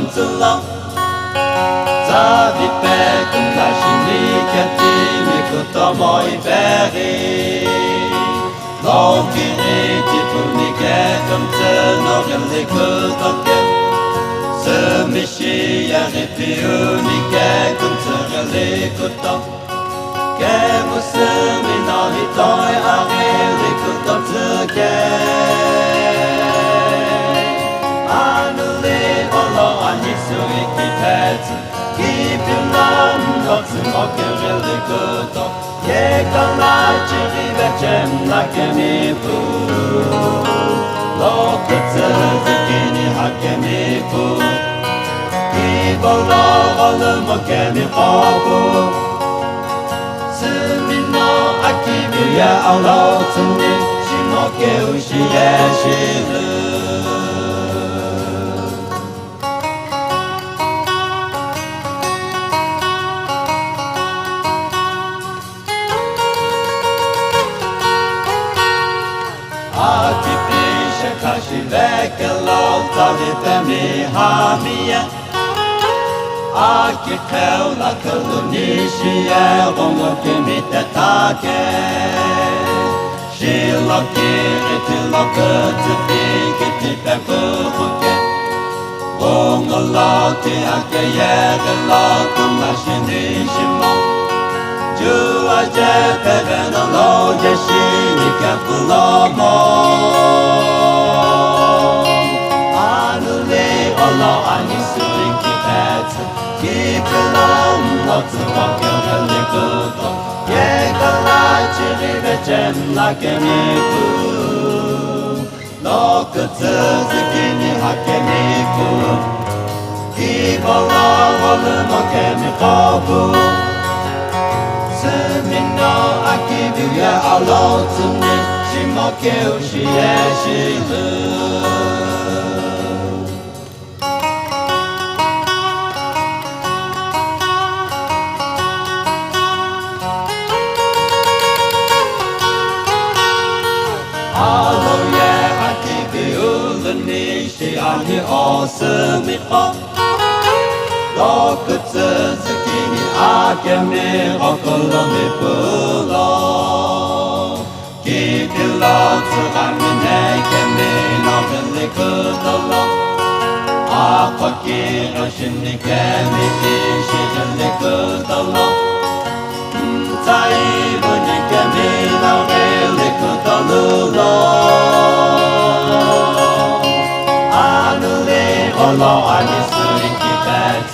Tzula Zavi Pekum Kashini Katimi Kutomoi Beri Lokiriti Pumikekum Tsenogel Kutokem Semishiach Piunikekum Tsenogel Kutom Kemusumina Hitoi Areli Kutom Tsukem Yekalachi Lakemipu Lokatazakini Hakemipu Kibolo Olumokemi Kobu Sumino Akibu Ya Allah Tsuni Shimoke Ushiyeshiru Tavipemi hamia Akikel la kalunishia Gongokimi tetake Shilokiri tilokutsupi Kitipekuke Gongoloti akayegalotu Mashinishimo Jua jepeveno Yeshini kapulomo Allah anisuri kibet Kipelam Lotsu wakil kuto Yekala chiri vechem lakemiku Lokutsu zikini hakemiku Kibola wolumokemi kobu Sumino akibu ya Allah tsuni Shimoke ushiyeshiru Ani osumiko Lokutsu zukini akemi Okolomi pulo Kibilo tsugamine kemi Nobili kutolo Akwaki roshini kemi Ishigili kutolo Taibu ni kemi Nobili kutolulo Allah anisuri kibet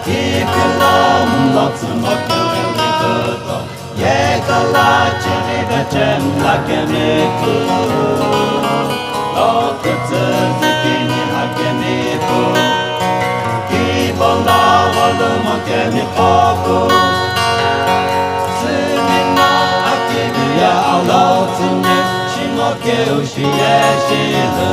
Kibilom lotsu mokili kuto Yekala chiri vechem lakemiku Lokutsu zikini hakemiku Kibola wolumokemi kobu Sumino akibu ya Allah tsune Shimoke ushiyeshiru